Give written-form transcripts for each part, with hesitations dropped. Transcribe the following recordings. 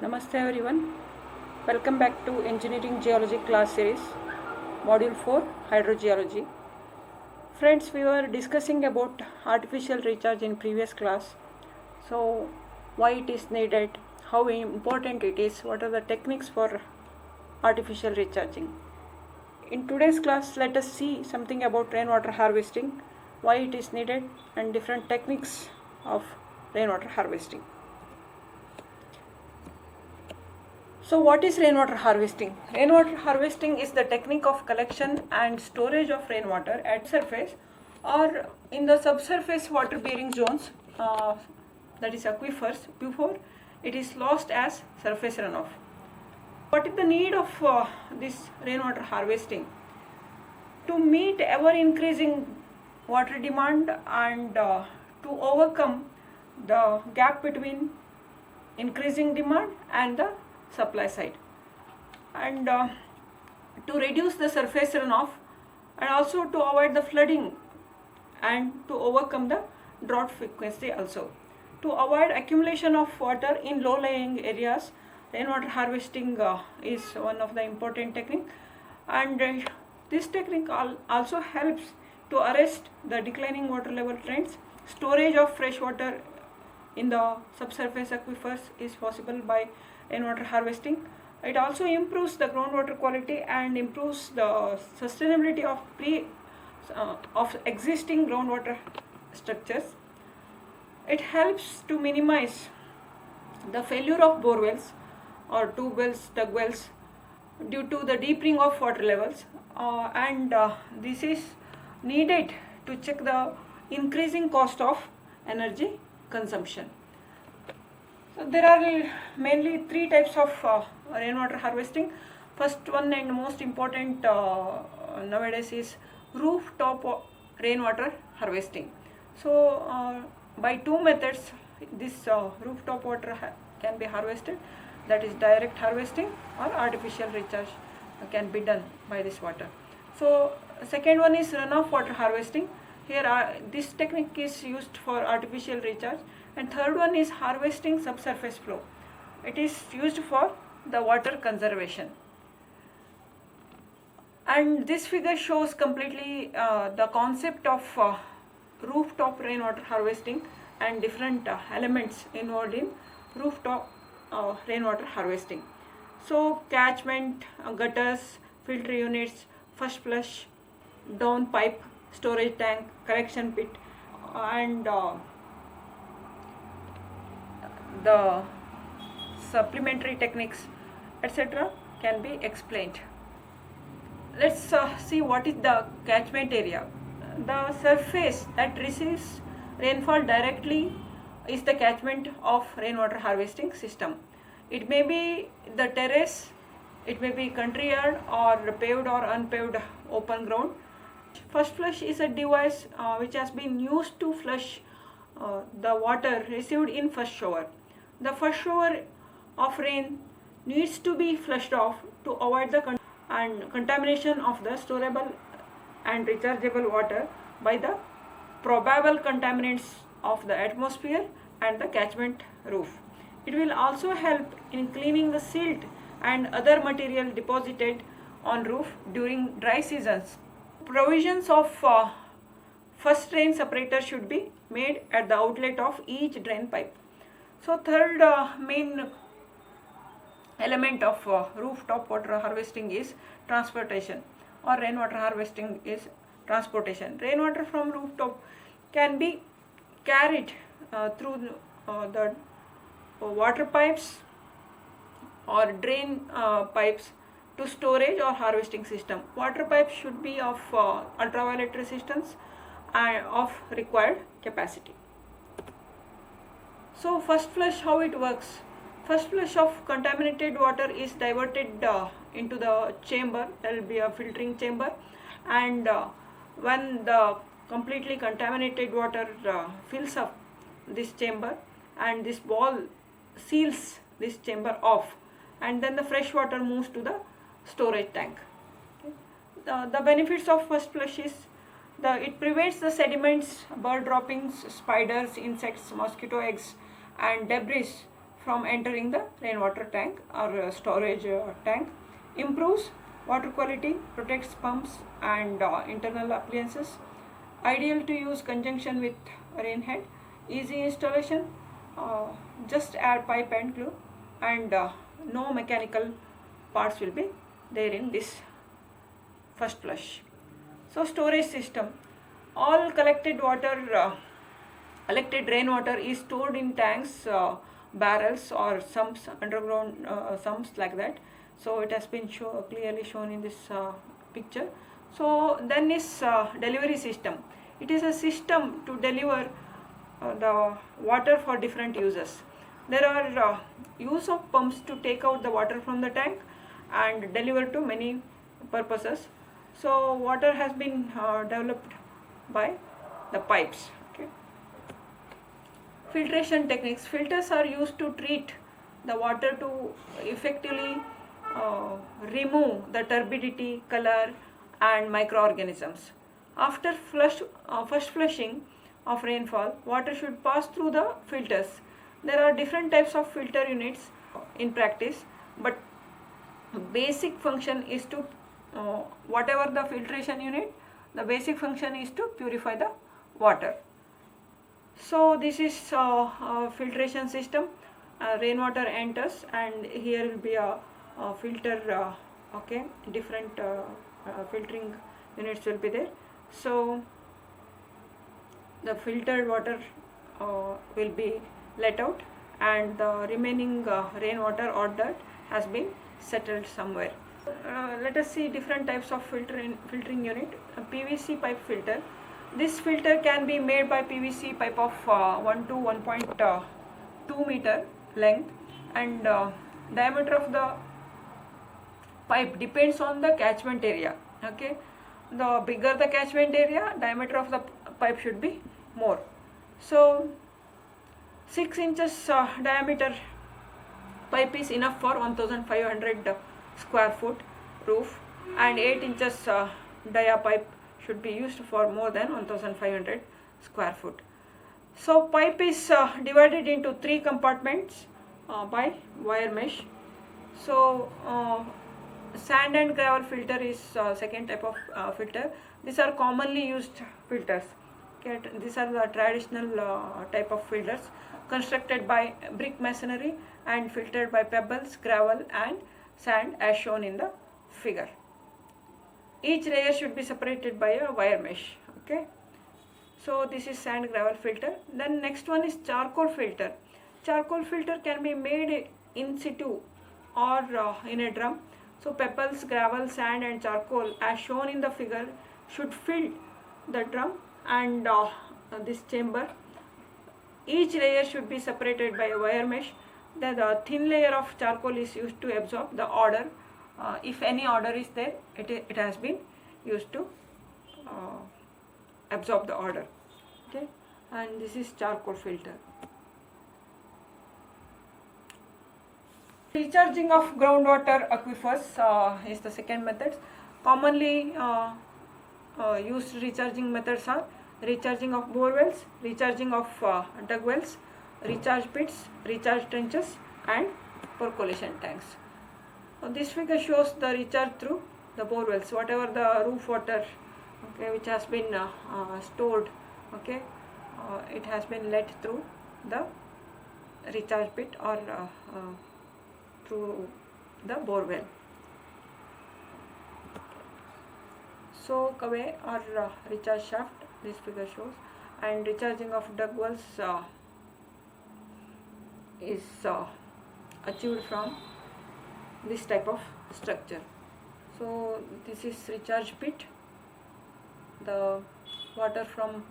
Namaste everyone. Welcome back to Engineering Geology class series, Module 4, Hydrogeology. Friends, we were discussing about artificial recharge in previous class. So, why it is needed, how important it is, what are the techniques for artificial recharging. In today's class, let us see something about rainwater harvesting, why it is needed, and different techniques of rainwater harvesting. So, what is rainwater harvesting? Rainwater harvesting is the technique of collection and storage of rainwater at surface or in the subsurface water bearing zones, that is aquifers, before it is lost as surface runoff. What is the need of this rainwater harvesting? To meet ever increasing water demand and to overcome the gap between increasing demand and the supply side, and to reduce the surface runoff, and also to avoid the flooding and to overcome the drought frequency. Also to avoid accumulation of water in low lying areas, rainwater harvesting is one of the important technique, and this technique also helps to arrest the declining water level trends. Storage of fresh water in the subsurface aquifers is possible by rainwater harvesting. It also improves the groundwater quality and improves the sustainability of existing groundwater structures. It helps to minimize the failure of bore wells or tube wells, dug wells due to the deepening of water levels, and this is needed to check the increasing cost of energy consumption. So there are mainly three types of rainwater harvesting. First one and most important nowadays is rooftop rainwater harvesting. So by two methods this rooftop water can be harvested, that is direct harvesting or artificial recharge can be done by this water. So second one is runoff water harvesting. Here this technique is used for artificial recharge. And third one is harvesting subsurface flow. It is used for the water conservation. And this figure shows completely the concept of rooftop rainwater harvesting and different elements involved in rooftop rainwater harvesting. So catchment, gutters, filter units, first flush, down pipe, storage tank, collection pit, and the supplementary techniques, etc. can be explained. Let's see what is the catchment area. The surface that receives rainfall directly is the catchment of rainwater harvesting system. It may be the terrace, it may be country yard or paved or unpaved open ground. First flush is a device which has been used to flush the water received in first shower. The first shower of rain needs to be flushed off to avoid the contamination of the storable and rechargeable water by the probable contaminants of the atmosphere and the catchment roof. It will also help in cleaning the silt and other material deposited on roof during dry seasons. Provisions of first drain separator should be made at the outlet of each drain pipe. So third main element of rooftop water harvesting is transportation, or rainwater harvesting is transportation. Rainwater from rooftop can be carried through the water pipes or drain pipes to storage or harvesting system. Water pipes should be of ultraviolet resistance and of required capacity. So first flush, how it works? First flush of contaminated water is diverted into the chamber. There will be a filtering chamber, and when the completely contaminated water fills up this chamber, and this ball seals this chamber off, and then the fresh water moves to the storage tank. Okay. The benefits of first flush is it prevents the sediments, bird droppings, spiders, insects, mosquito eggs and debris from entering the rainwater tank or storage tank, improves water quality, protects pumps and internal appliances, ideal to use conjunction with rainhead, easy installation, uh, just add pipe and glue, and no mechanical parts will be there in this first flush. So storage system, all collected rainwater is stored in tanks, barrels or sumps, underground sumps like that. So it has been clearly shown in this picture. So then is delivery system. It is a system to deliver the water for different uses. There are use of pumps to take out the water from the tank and deliver to many purposes. So water has been developed by the pipes. Okay. Filtration techniques. Filters are used to treat the water to effectively remove the turbidity, color and microorganisms. After first flushing of rainfall, water should pass through the filters. There are different types of filter units in practice, but basic function is to whatever the filtration unit, the basic function is to purify the water. So this is a filtration system. Rainwater enters and here will be a filter, okay, different filtering units will be there. So the filtered water will be let out and the remaining rainwater or dirt has been settled somewhere. Let us see different types of filtering unit. A PVC pipe filter. This filter can be made by PVC pipe of 1 to 1.2 meter length, and diameter of the pipe depends on the catchment area. Okay, the bigger the catchment area, diameter of the pipe should be more. So 6 inches diameter pipe is enough for 1500 square foot roof, and 8 inches dia pipe should be used for more than 1500 square foot. So pipe is divided into 3 compartments by wire mesh. So sand and gravel filter is second type of filter. These are commonly used filters. Okay, these are the traditional type of filters constructed by brick masonry and filtered by pebbles, gravel and sand as shown in the figure. Each layer should be separated by a wire mesh. Okay, so this is sand gravel filter. Then next one is charcoal filter. Charcoal filter can be made in situ or in a drum. So pebbles, gravel, sand and charcoal as shown in the figure should fill the drum and this chamber. Each layer should be separated by a wire mesh. Then the thin layer of charcoal is used to absorb the odor. If any odor is there, it has been used to absorb the odor. Okay, and this is charcoal filter. Recharging of groundwater aquifers is the second method. Commonly used recharging methods are recharging of bore wells, recharging of dug wells, recharge pits, recharge trenches and percolation tanks. This figure shows the recharge through the bore wells, whatever the roof water, okay, which has been stored, okay, it has been let through the recharge pit or through the bore well. Soak away or recharge shaft, this figure shows, and recharging of dug wells is achieved from this type of structure. So this is recharge pit. The water from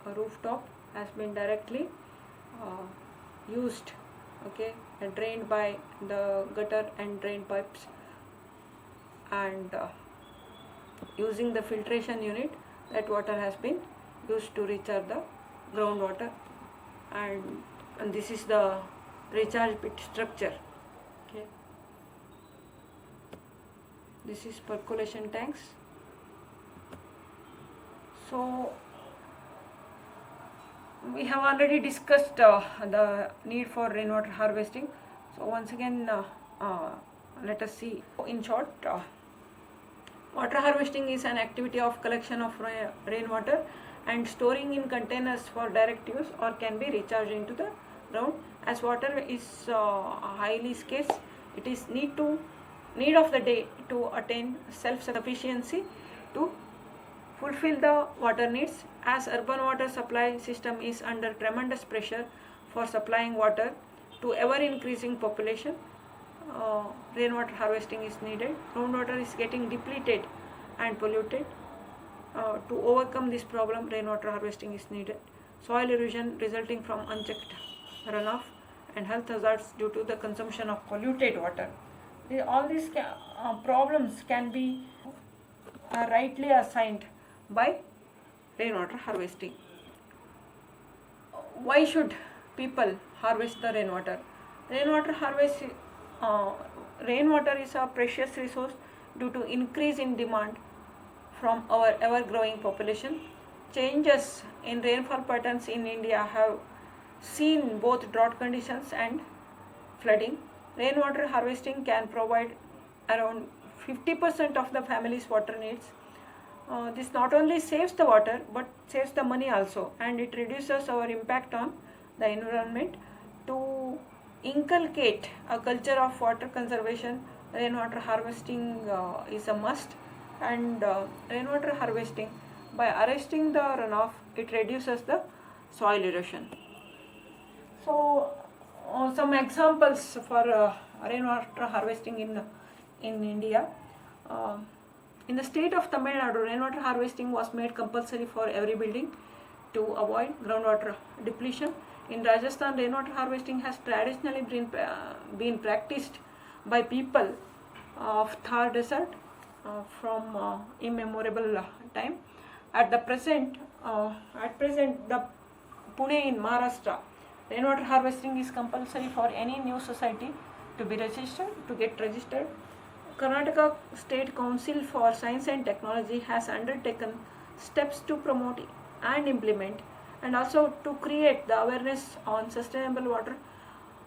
a rooftop has been directly used, okay, and drained by the gutter and drain pipes, and using the filtration unit, that water has been used to recharge the groundwater, and this is the recharge pit structure. Okay, this is percolation tanks. So We have already discussed the need for rainwater harvesting. So once again, let us see. In short, water harvesting is an activity of collection of rainwater and storing in containers for direct use, or can be recharged into the ground. As water is highly scarce, it is need of the day to attain self-sufficiency to fulfill the water needs. As urban water supply system is under tremendous pressure for supplying water to ever increasing population, rainwater harvesting is needed. Groundwater is getting depleted and polluted. To overcome this problem, rainwater harvesting is needed. Soil erosion resulting from unchecked runoff and health hazards due to the consumption of polluted water. All these problems can be rightly assigned by rainwater harvesting. Why should people harvest the rainwater? Uh, Rainwater is a precious resource due to increase in demand from our ever-growing population. Changes in rainfall patterns in India have seen both drought conditions and flooding. Rainwater harvesting can provide around 50% of the family's water needs. This not only saves the water but saves the money also, and it reduces our impact on the environment. To inculcate a culture of water conservation, rainwater harvesting is a must. And rainwater harvesting, by arresting the runoff, it reduces the soil erosion. So some examples for rainwater harvesting in India. In the state of Tamil Nadu, rainwater harvesting was made compulsory for every building to avoid groundwater depletion. In Rajasthan, rainwater harvesting has traditionally been practiced by people of Thar desert from immemorable time. At present, the Pune in Maharashtra, rainwater harvesting is compulsory for any new society to get registered. Karnataka State Council for Science and Technology has undertaken steps to promote and implement, and also to create the awareness on sustainable water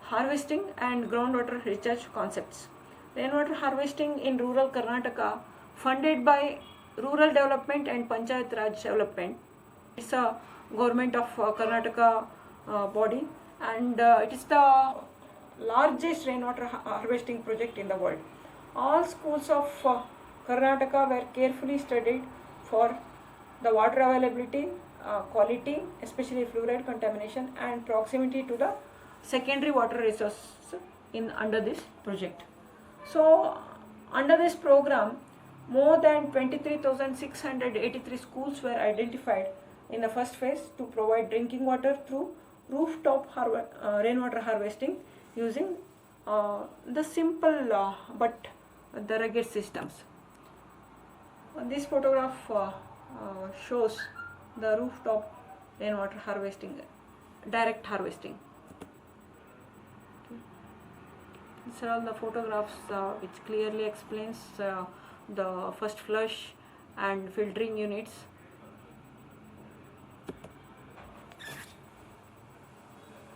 harvesting and groundwater recharge concepts. Rainwater harvesting in rural Karnataka, funded by Rural Development and Panchayat Raj Development. It's a government of Karnataka body, and it is the largest rainwater harvesting project in the world. All schools of Karnataka were carefully studied for the water availability, quality, especially fluoride contamination, and proximity to the secondary water resources under this project. So, under this program, more than 23,683 schools were identified in the first phase to provide drinking water through rooftop rainwater harvesting using the simple but the rugged systems. This photograph shows the rooftop rainwater harvesting, direct harvesting. These are all the photographs which clearly explains the first flush and filtering units.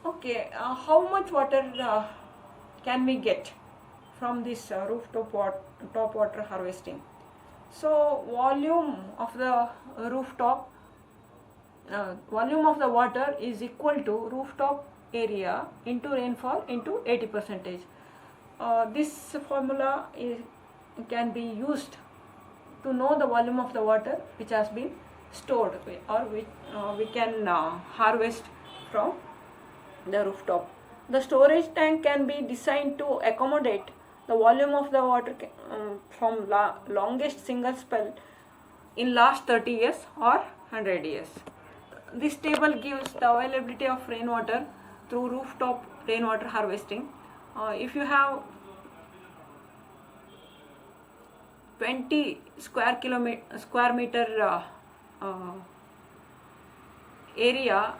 Okay, how much water can we get from this rooftop top water harvesting? So volume of the volume of the water is equal to rooftop area into rainfall into 80%. This formula can be used to know the volume of the water which has been stored, or which we can harvest from the rooftop. The storage tank can be designed to accommodate the volume of the water from longest single spell in last 30 years or 100 years. This table gives the availability of rainwater through rooftop rainwater harvesting. If you have 20 square meter area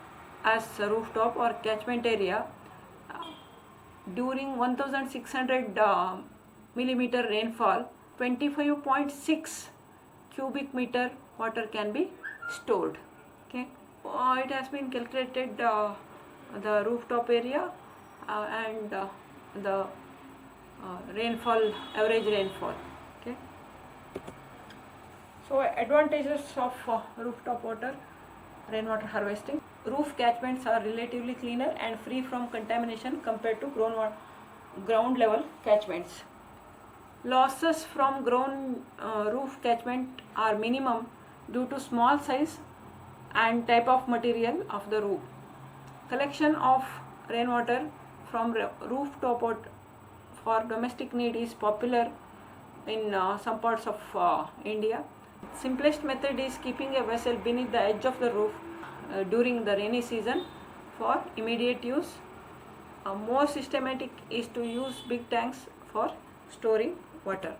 as a rooftop or catchment area, during 1600 millimeter rainfall, 25.6 cubic meter water can be stored. Okay, it has been calculated the rooftop area and the rainfall, average rainfall. Okay. So advantages of rooftop water rainwater harvesting. Roof catchments are relatively cleaner and free from contamination compared to ground level catchments. Losses from ground roof catchment are minimum due to small size and type of material of the roof. Collection of rainwater from rooftop for domestic need is popular in some parts of India. Simplest method is keeping a vessel beneath the edge of the roof during the rainy season for immediate use. More systematic is to use big tanks for storing water.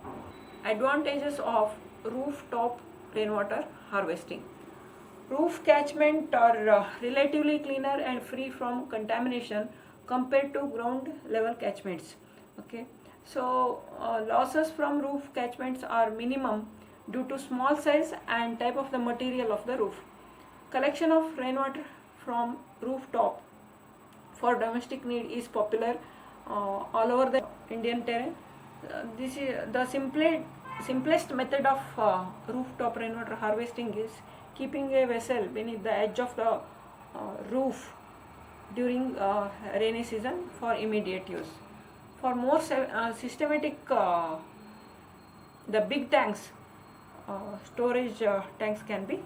Advantages of rooftop rainwater harvesting. Roof catchment are relatively cleaner and free from contamination compared to ground level catchments. Okay, so losses from roof catchments are minimum due to small size and type of the material of the roof. Collection of rainwater from rooftop for domestic need is popular all over the Indian terrain. This is the simplest method of rooftop rainwater harvesting is keeping a vessel beneath the edge of the roof during rainy season for immediate use. For more systematic, the big tanks, storage tanks can be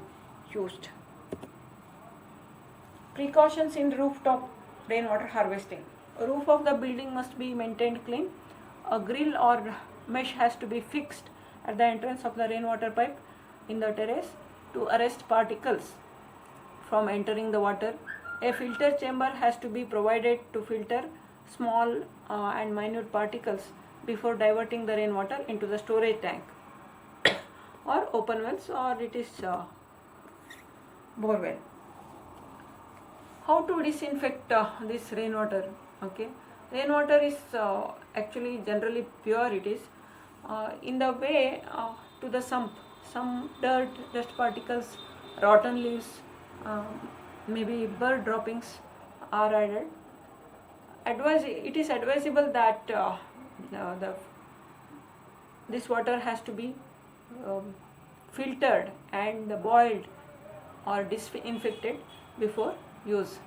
used. Precautions in rooftop rainwater harvesting. A roof of the building must be maintained clean. A grill or mesh has to be fixed at the entrance of the rainwater pipe in the terrace to arrest particles from entering the water. A filter chamber has to be provided to filter small and minute particles before diverting the rainwater into the storage tank or open wells, or it is bore well. How to disinfect this rainwater? Okay, rainwater is actually generally pure. It is in the way to the sump. Some dirt, dust particles, rotten leaves, maybe bird droppings are added. It is advisable that this water has to be filtered and boiled or disinfected before use.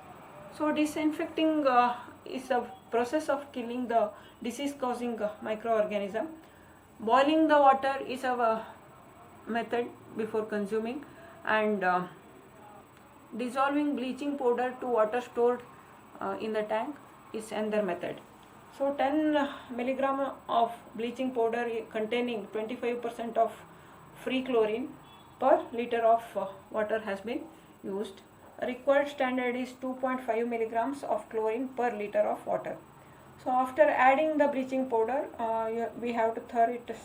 So disinfecting is a process of killing the disease causing microorganism. Boiling the water is a method before consuming, and dissolving bleaching powder to water stored in the tank is another method. So 10 milligram of bleaching powder containing 25% of free chlorine per liter of water has been used. Required standard is 2.5 milligrams of chlorine per liter of water. So after adding the bleaching powder, we have to stir it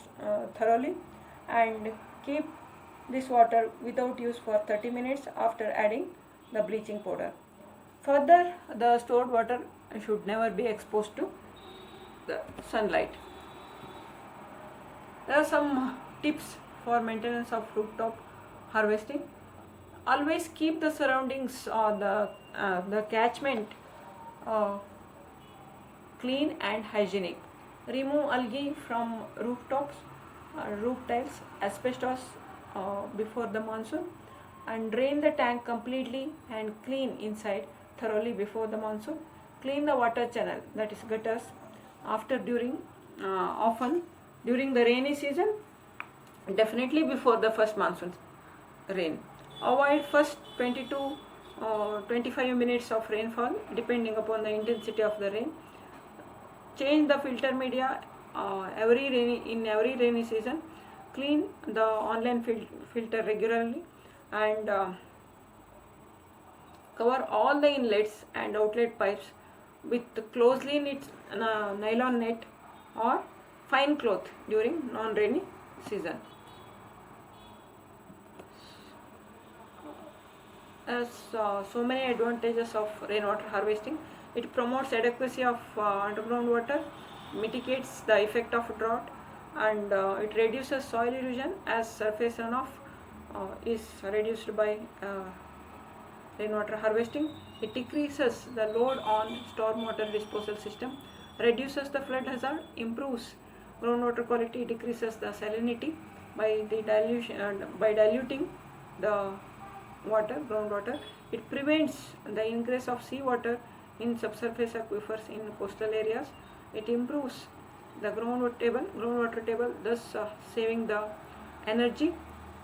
thoroughly and keep this water without use for 30 minutes after adding the bleaching powder. Further, the stored water should never be exposed to the sunlight. There are some tips for maintenance of rooftop harvesting. Always keep the surroundings or the catchment clean and hygienic. Remove algae from rooftops, roof tiles, asbestos before the monsoon, and drain the tank completely and clean inside thoroughly before the monsoon. Clean the water channel, that is gutters, often during the rainy season, definitely before the first monsoon rain. Avoid first 20 to 25 minutes of rainfall depending upon the intensity of the rain. Change the filter media in every rainy season. Clean the online filter regularly, and cover all the inlets and outlet pipes with closely knit nylon net or fine cloth during non-rainy season. As so many advantages of rainwater harvesting. It promotes adequacy of underground water, mitigates the effect of drought, and it reduces soil erosion as surface runoff is reduced by rainwater harvesting. It decreases the load on stormwater disposal system, reduces the flood hazard, improves groundwater quality, decreases the salinity by the diluting the groundwater. It prevents the ingress of seawater in subsurface aquifers in coastal areas. It improves the groundwater table, thus saving the energy.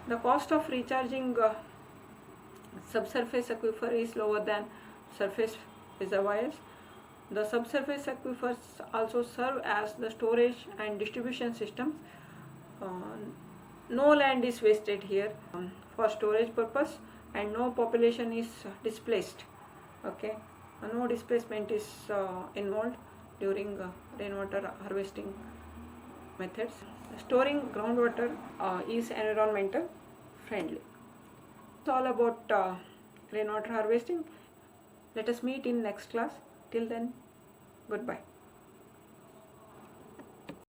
The cost of recharging subsurface aquifer is lower than surface reservoirs. The subsurface aquifers also serve as the storage and distribution systems. No land is wasted here for storage purpose, and no population is displaced. Okay, no displacement is involved during rainwater harvesting methods. Storing groundwater is environmental friendly. It's all about rainwater harvesting. Let us meet in next class. Till then, goodbye.